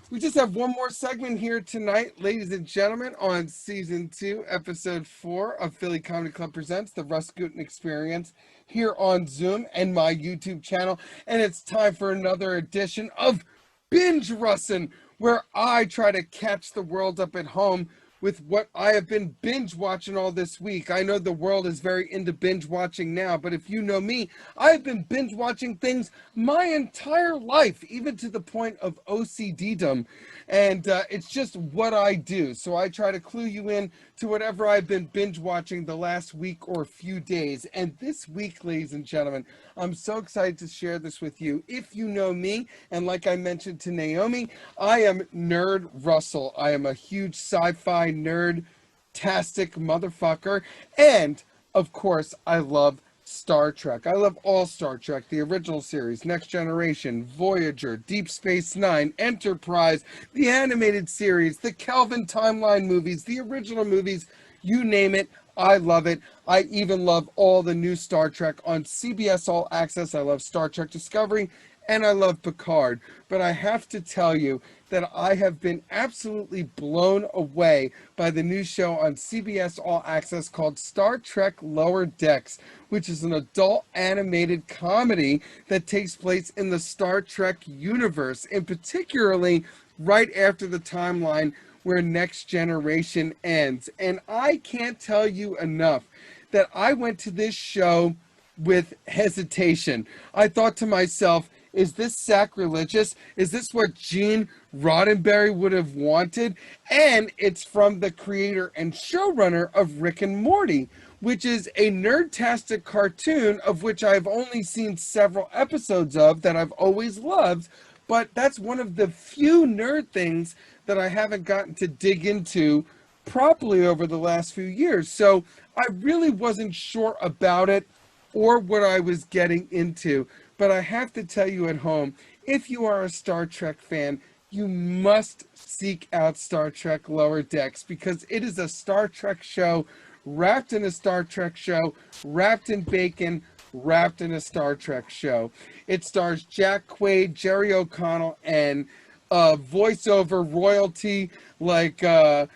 We just have one more segment here tonight, ladies and gentlemen, on Season 2, Episode 4 of Philly Comedy Club Presents The RUS GUTIN Experience here on Zoom and my YouTube channel. And it's time for another edition of Binge Russing, where I try to catch the world up at home with what I have been binge watching all this week. I know the world is very into binge watching now, but if you know me, I've been binge watching things my entire life, even to the point of OCD-dom. And it's just what I do. So I try to clue you in to whatever I've been binge watching the last week or few days. And this week, ladies and gentlemen, I'm so excited to share this with you. If you know me, and like I mentioned to Naomi, I am Nerd Russell. I am a huge sci-fi nerd-tastic motherfucker. And, of course, I love Star Trek. I love all Star Trek, the original series, Next Generation, Voyager, Deep Space Nine, Enterprise, the animated series, the Kelvin timeline movies, the original movies, you name it, I love it. I even love all the new Star Trek on CBS All Access. I love Star Trek Discovery, and I love Picard. But I have to tell you that I have been absolutely blown away by the new show on CBS All Access called Star Trek Lower Decks, which is an adult animated comedy that takes place in the Star Trek universe, and particularly right after the timeline where Next Generation ends. And I can't tell you enough that I went to this show with hesitation. I thought to myself, is this sacrilegious? Is this what Gene Roddenberry would have wanted? And it's from the creator and showrunner of Rick and Morty, which is a nerdtastic cartoon of which I've only seen several episodes of that I've always loved. But that's one of the few nerd things that I haven't gotten to dig into properly over the last few years. So I really wasn't sure about it or what I was getting into. But I have to tell you at home, if you are a Star Trek fan, you must seek out Star Trek Lower Decks, because it is a Star Trek show wrapped in a Star Trek show, wrapped in bacon, wrapped in a Star Trek show. It stars Jack Quaid, Jerry O'Connell, and voiceover royalty like Fred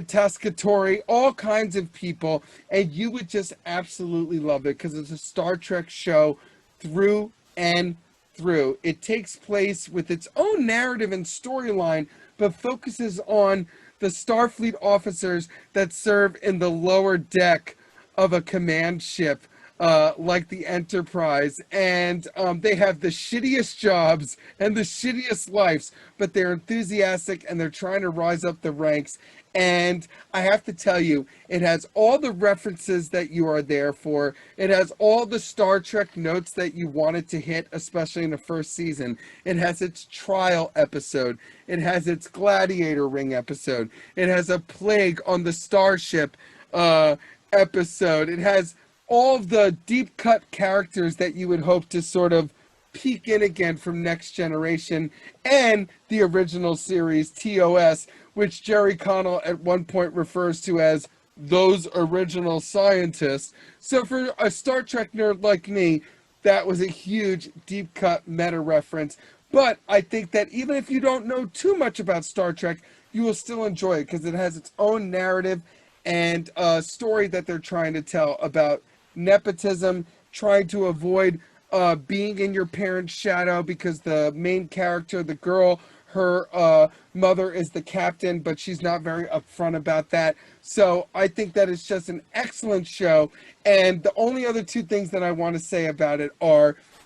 Tascatore, all kinds of people, and you would just absolutely love it because it's a Star Trek show through and through. It takes place with its own narrative and storyline, but focuses on the Starfleet officers that serve in the lower deck of a command ship, like the Enterprise, and they have the shittiest jobs and the shittiest lives, but they're enthusiastic and they're trying to rise up the ranks. And I have to tell you, it has all the references that you are there for. It has all the Star Trek notes that you wanted to hit, especially in the first season. It has its trial episode. It has its gladiator ring episode. It has a plague on the starship episode. It has all of the deep cut characters that you would hope to sort of peek in again from Next Generation and the original series TOS, which Jerry Connell at one point refers to as those original scientists. So for a Star Trek nerd like me, that was a huge deep cut meta reference. But I think that even if you don't know too much about Star Trek, you will still enjoy it because it has its own narrative and a story that they're trying to tell about nepotism, trying to avoid being in your parents' shadow, because the main character, the girl, her mother is the captain, but she's not very upfront about that. So I think that it's just an excellent show. And the only other two things that I want to say about it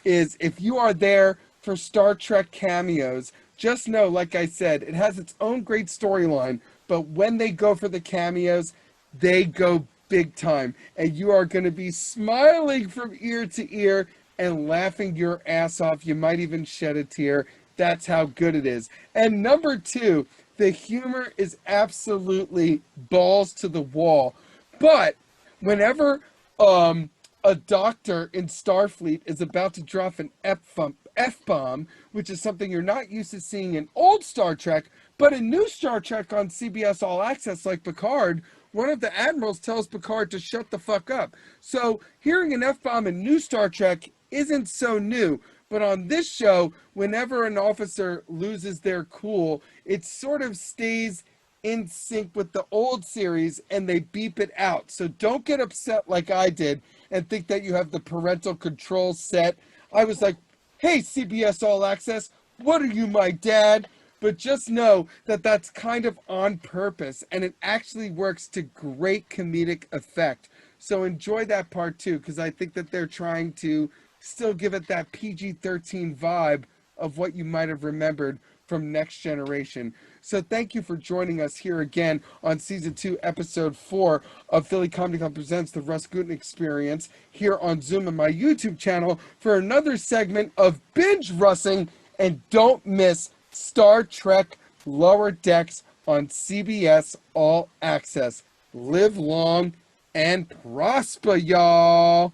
is if you are there for Star Trek cameos, just know, like I said, it has its own great storyline, but when they go for the cameos, they go big time, and you are going to be smiling from ear to ear and laughing your ass off. You might even shed a tear. That's how good it is. And number two, the humor is absolutely balls to the wall. But whenever a doctor in Starfleet is about to drop an F-bomb, which is something you're not used to seeing in old Star Trek, but in new Star Trek on CBS All Access like Picard, one of the admirals tells Picard to shut the fuck up. So hearing an F-bomb in new Star Trek isn't so new, But on this show, whenever an officer loses their cool, it sort of stays in sync with the old series and they beep it out. So don't get upset like I did and think that you have the parental control set. I was like, hey, CBS All Access, what are you, my dad? But just know that that's kind of on purpose and it actually works to great comedic effect. So enjoy that part too, because I think that they're trying to still give it that PG-13 vibe of what you might have remembered from Next Generation. So thank you for joining us here again on Season 2, Episode 4 of Philly Comedy Club Presents The Russ Gutin Experience here on Zoom and my YouTube channel for another segment of Binge Russing. And don't miss Star Trek Lower Decks on CBS All Access. Live long and prosper, y'all.